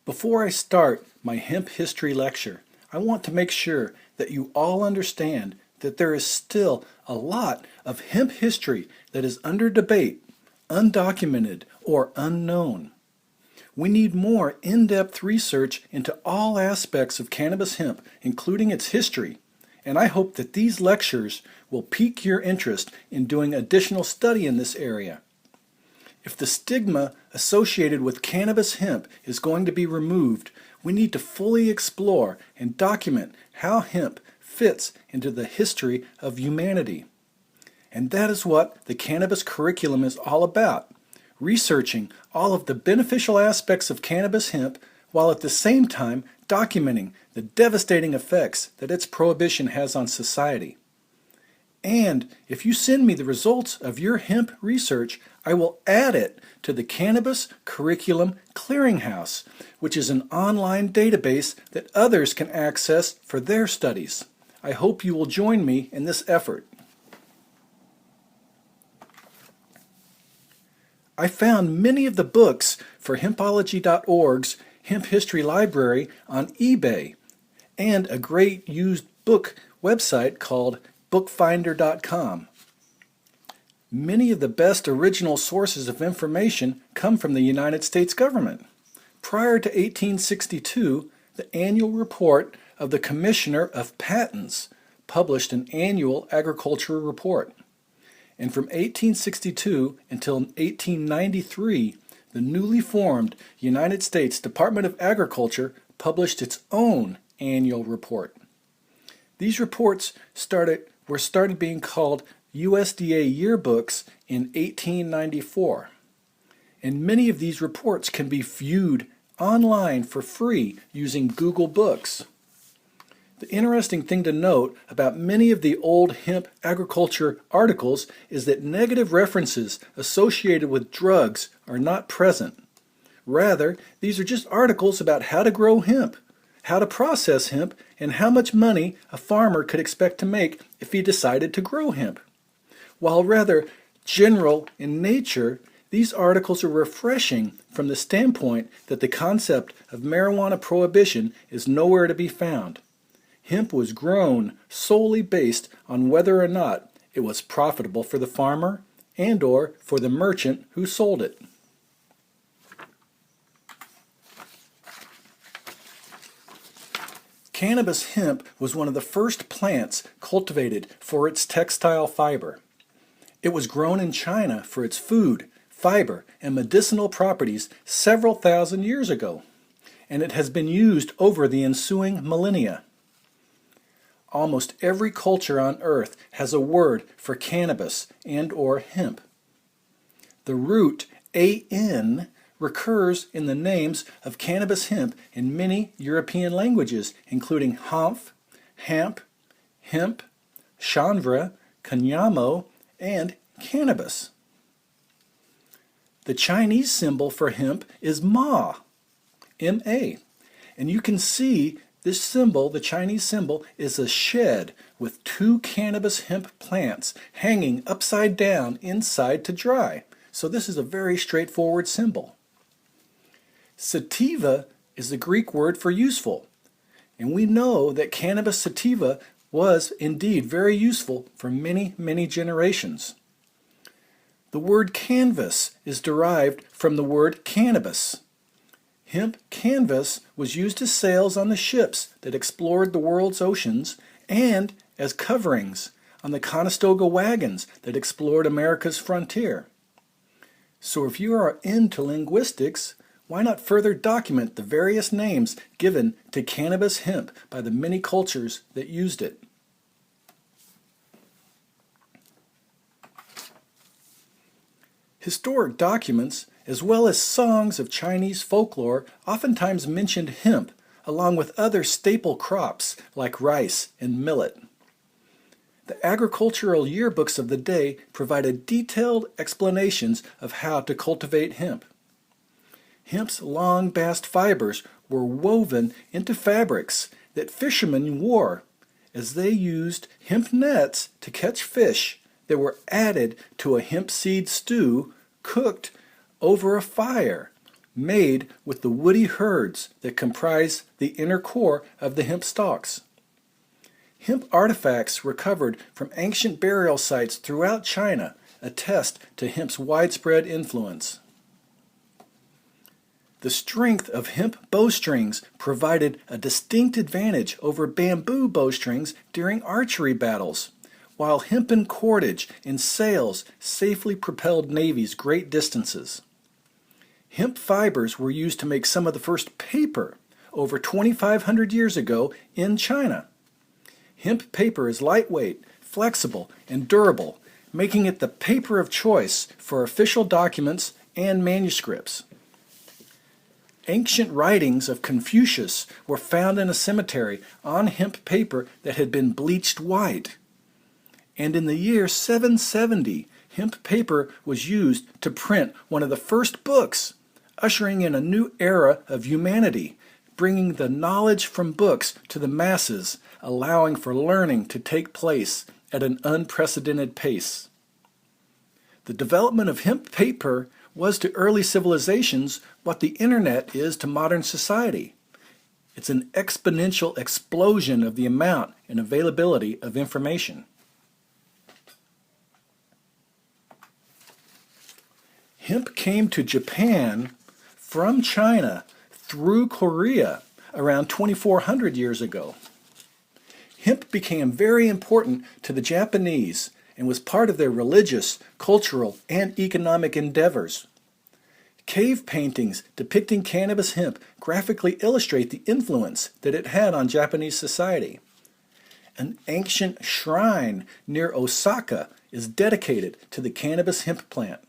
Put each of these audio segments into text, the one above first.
Before I start my hemp history lecture, I want to make sure that you all understand that there is still a lot of hemp history that is under debate, undocumented, or unknown. We need more in-depth research into all aspects of cannabis hemp, including its history, and I hope that these lectures will pique your interest in doing additional study in this area. If the stigma associated with cannabis hemp is going to be removed, we need to fully explore and document how hemp fits into the history of humanity. And that is what the cannabis curriculum is all about, researching all of the beneficial aspects of cannabis hemp while at the same time documenting the devastating effects that its prohibition has on society. And if you send me the results of your hemp research, I will add it to the Cannabis Curriculum Clearinghouse, which is an online database that others can access for their studies. I hope you will join me in this effort. I found many of the books for Hempology.org's Hemp History Library on eBay and a great used book website called bookfinder.com. Many of the best original sources of information come from the United States government. Prior to 1862, the annual report of the Commissioner of Patents published an annual agricultural report. And from 1862 until 1893, the newly formed United States Department of Agriculture published its own annual report. These reports were started being called USDA yearbooks in 1894. And many of these reports can be viewed online for free using Google Books. The interesting thing to note about many of the old hemp agriculture articles is that negative references associated with drugs are not present. Rather, these are just articles about how to grow hemp, how to process hemp, and how much money a farmer could expect to make if he decided to grow hemp. While rather general in nature, these articles are refreshing from the standpoint that the concept of marijuana prohibition is nowhere to be found. Hemp was grown solely based on whether or not it was profitable for the farmer and/or for the merchant who sold it. Cannabis hemp was one of the first plants cultivated for its textile fiber. It was grown in China for its food, fiber, and medicinal properties several thousand years ago, and it has been used over the ensuing millennia. Almost every culture on earth has a word for cannabis and/or hemp. The root AN recurs in the names of cannabis hemp in many European languages, including Hanf, Hamp, Hemp, Chanvre, Canyamo, and cannabis. The Chinese symbol for hemp is Ma, M-A, and you can see this symbol, the Chinese symbol, is a shed with two cannabis hemp plants hanging upside down inside to dry. So this is a very straightforward symbol. Sativa is the Greek word for useful, and we know that cannabis sativa was indeed very useful for many, many generations. The word canvas is derived from the word cannabis. Hemp canvas was used as sails on the ships that explored the world's oceans and as coverings on the Conestoga wagons that explored America's frontier. So if you are into linguistics, why not further document the various names given to cannabis hemp by the many cultures that used it? Historic documents, as well as songs of Chinese folklore, oftentimes mentioned hemp, along with other staple crops like rice and millet. The agricultural yearbooks of the day provided detailed explanations of how to cultivate hemp. Hemp's long bast fibers were woven into fabrics that fishermen wore, as they used hemp nets to catch fish that were added to a hemp seed stew cooked over a fire made with the woody herds that comprise the inner core of the hemp stalks. Hemp artifacts recovered from ancient burial sites throughout China attest to hemp's widespread influence. The strength of hemp bowstrings provided a distinct advantage over bamboo bowstrings during archery battles, while hempen cordage and sails safely propelled navies great distances. Hemp fibers were used to make some of the first paper over 2,500 years ago in China. Hemp paper is lightweight, flexible, and durable, making it the paper of choice for official documents and manuscripts. Ancient writings of Confucius were found in a cemetery on hemp paper that had been bleached white. And in the year 770, hemp paper was used to print one of the first books, ushering in a new era of humanity, bringing the knowledge from books to the masses, allowing for learning to take place at an unprecedented pace. The development of hemp paper was to early civilizations what the internet is to modern society. It's an exponential explosion of the amount and availability of information. Hemp came to Japan from China through Korea around 2,400 years ago. Hemp became very important to the Japanese and was part of their religious, cultural, and economic endeavors. Cave paintings depicting cannabis hemp graphically illustrate the influence that it had on Japanese society. An ancient shrine near Osaka is dedicated to the cannabis hemp plant.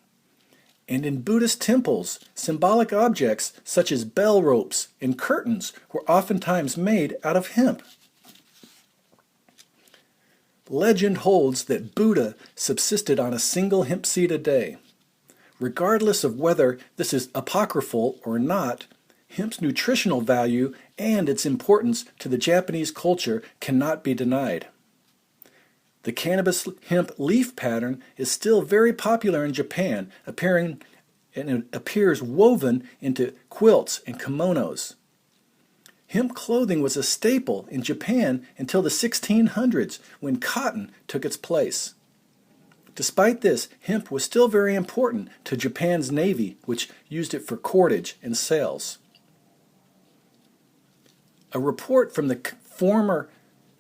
And in Buddhist temples, symbolic objects such as bell ropes and curtains were oftentimes made out of hemp. Legend holds that Buddha subsisted on a single hemp seed a day. Regardless of whether this is apocryphal or not, hemp's nutritional value and its importance to the Japanese culture cannot be denied. The cannabis hemp leaf pattern is still very popular in Japan, and it appears woven into quilts and kimonos. Hemp clothing was a staple in Japan until the 1600s, when cotton took its place. Despite this, hemp was still very important to Japan's navy, which used it for cordage and sails. A report from the former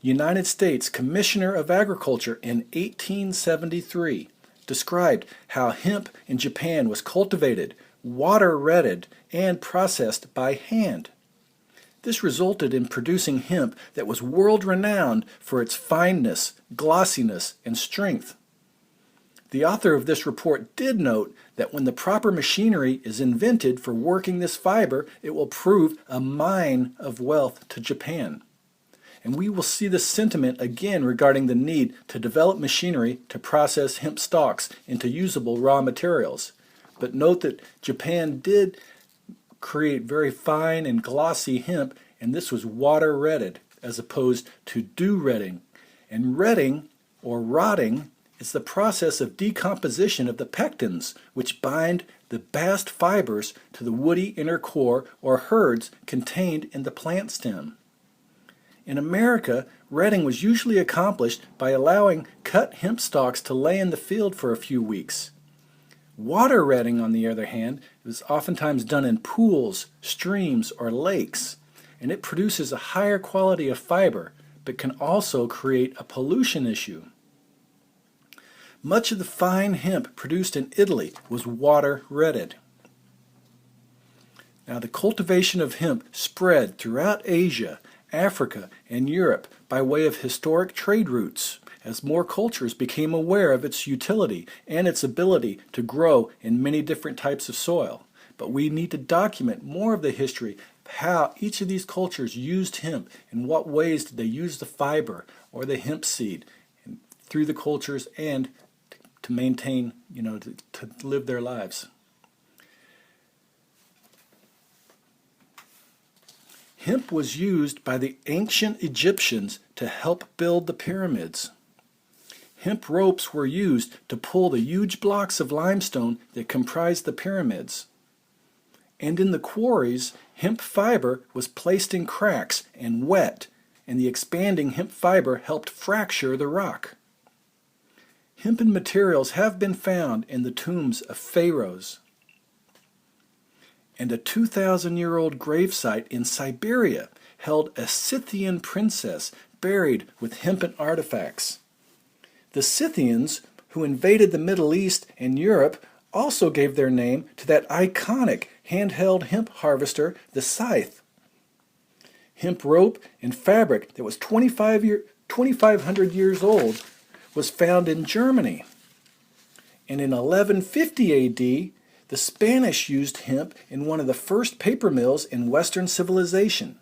United States Commissioner of Agriculture in 1873 described how hemp in Japan was cultivated, water-retted, and processed by hand. This resulted in producing hemp that was world-renowned for its fineness, glossiness, and strength. The author of this report did note that when the proper machinery is invented for working this fiber, it will prove a mine of wealth to Japan. And we will see this sentiment again regarding the need to develop machinery to process hemp stalks into usable raw materials. But note that Japan did create very fine and glossy hemp, and this was water-retted as opposed to dew-retting. And retting, or rotting, is the process of decomposition of the pectins, which bind the bast fibers to the woody inner core or herds contained in the plant stem. In America, retting was usually accomplished by allowing cut hemp stalks to lay in the field for a few weeks. Water retting, on the other hand, is oftentimes done in pools, streams, or lakes, and it produces a higher quality of fiber, but can also create a pollution issue. Much of the fine hemp produced in Italy was water-retted. Now, the cultivation of hemp spread throughout Asia, Africa, and Europe by way of historic trade routes, as more cultures became aware of its utility and its ability to grow in many different types of soil. But we need to document more of the history of how each of these cultures used hemp, in what ways did they use the fiber or the hemp seed through the cultures and to maintain, to live their lives. Hemp was used by the ancient Egyptians to help build the pyramids. Hemp ropes were used to pull the huge blocks of limestone that comprised the pyramids. And in the quarries, hemp fiber was placed in cracks and wet, and the expanding hemp fiber helped fracture the rock. Hempen materials have been found in the tombs of pharaohs. And a 2,000-year-old gravesite in Siberia held a Scythian princess buried with hempen artifacts. The Scythians, who invaded the Middle East and Europe, also gave their name to that iconic handheld hemp harvester, the scythe. Hemp rope and fabric that was 2,500 years old was found in Germany. And in 1150 AD, the Spanish used hemp in one of the first paper mills in Western civilization.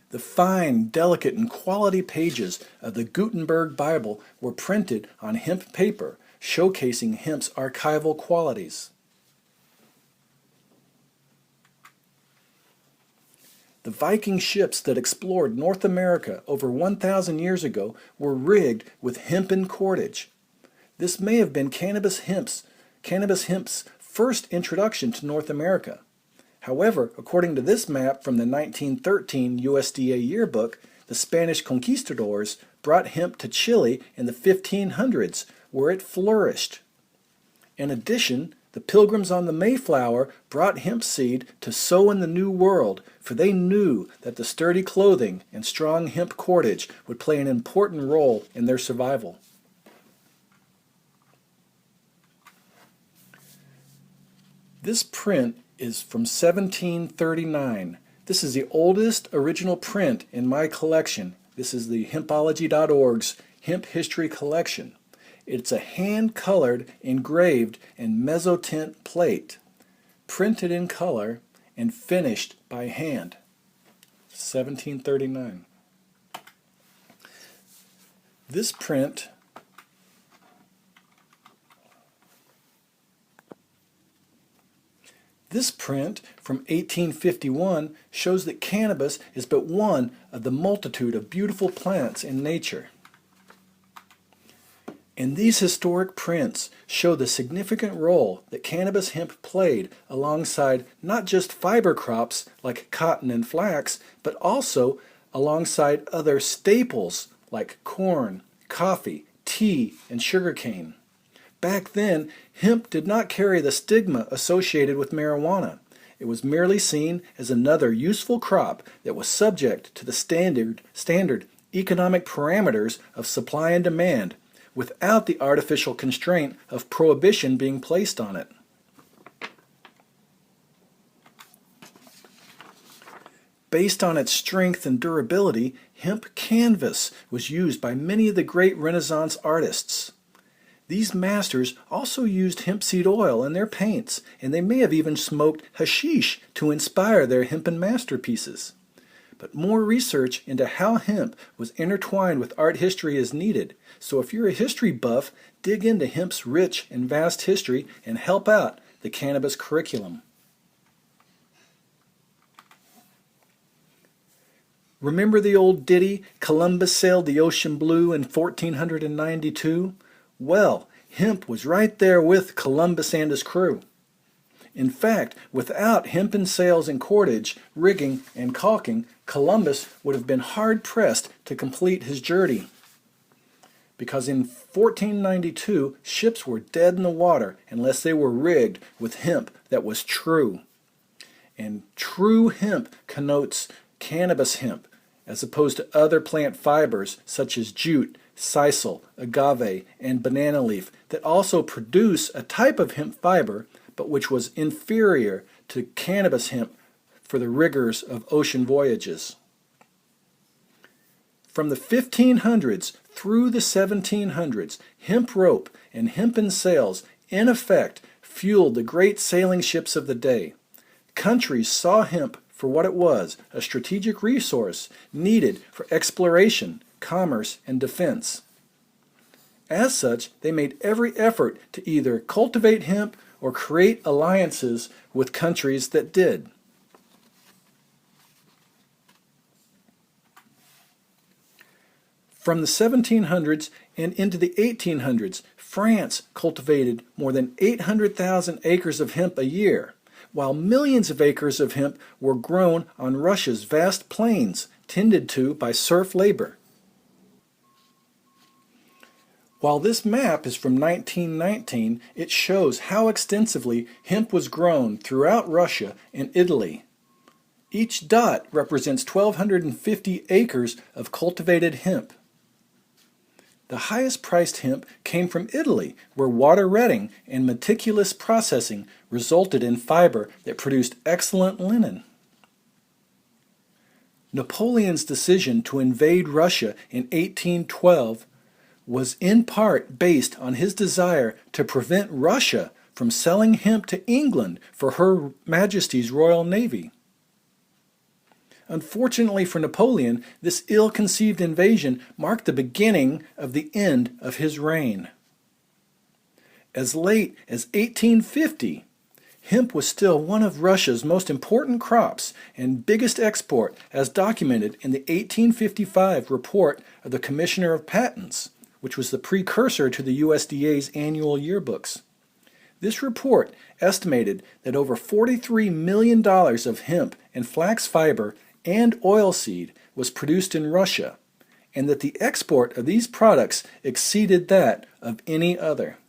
The fine, delicate, and quality pages of the Gutenberg Bible were printed on hemp paper, showcasing hemp's archival qualities. The Viking ships that explored North America over 1,000 years ago were rigged with hempen cordage. This may have been cannabis hemp's first introduction to North America. However, according to this map from the 1913 USDA yearbook, the Spanish conquistadors brought hemp to Chile in the 1500s, where it flourished. In addition, the Pilgrims on the Mayflower brought hemp seed to sow in the New World, for they knew that the sturdy clothing and strong hemp cordage would play an important role in their survival. This print is from 1739. This is the oldest original print in my collection. This is the Hempology.org's Hemp History Collection. It's a hand-colored, engraved, and mezzotint plate, printed in color and finished by hand. 1739. This print from 1851 shows that cannabis is but one of the multitude of beautiful plants in nature. And these historic prints show the significant role that cannabis hemp played alongside not just fiber crops like cotton and flax, but also alongside other staples like corn, coffee, tea, and sugarcane. Back then, hemp did not carry the stigma associated with marijuana. It was merely seen as another useful crop that was subject to the standard economic parameters of supply and demand, without the artificial constraint of prohibition being placed on it. Based on its strength and durability, hemp canvas was used by many of the great Renaissance artists. These masters also used hemp seed oil in their paints, and they may have even smoked hashish to inspire their hempen masterpieces. But more research into how hemp was intertwined with art history is needed, so if you're a history buff, dig into hemp's rich and vast history and help out the cannabis curriculum. Remember the old ditty, Columbus sailed the ocean blue in 1492? Well, hemp was right there with Columbus and his crew. In fact, without hempen sails and cordage, rigging, and caulking, Columbus would have been hard-pressed to complete his journey. Because in 1492, ships were dead in the water unless they were rigged with hemp that was true. And true hemp connotes cannabis hemp, as opposed to other plant fibers such as jute, sisal, agave, and banana leaf that also produce a type of hemp fiber, but which was inferior to cannabis hemp for the rigors of ocean voyages. From the 1500s through the 1700s, hemp rope and hempen sails, in effect, fueled the great sailing ships of the day. Countries saw hemp for what it was, a strategic resource needed for exploration, commerce, and defense. As such, they made every effort to either cultivate hemp or create alliances with countries that did. From the 1700s and into the 1800s, France cultivated more than 800,000 acres of hemp a year, while millions of acres of hemp were grown on Russia's vast plains, tended to by serf labor. While this map is from 1919, it shows how extensively hemp was grown throughout Russia and Italy. Each dot represents 1,250 acres of cultivated hemp. The highest priced hemp came from Italy, where water retting and meticulous processing resulted in fiber that produced excellent linen. Napoleon's decision to invade Russia in 1812 was in part based on his desire to prevent Russia from selling hemp to England for Her Majesty's Royal Navy. Unfortunately for Napoleon, this ill-conceived invasion marked the beginning of the end of his reign. As late as 1850, hemp was still one of Russia's most important crops and biggest export, as documented in the 1855 report of the Commissioner of Patents, which was the precursor to the USDA's annual yearbooks. This report estimated that over $43 million of hemp and flax fiber and oilseed was produced in Russia, and that the export of these products exceeded that of any other.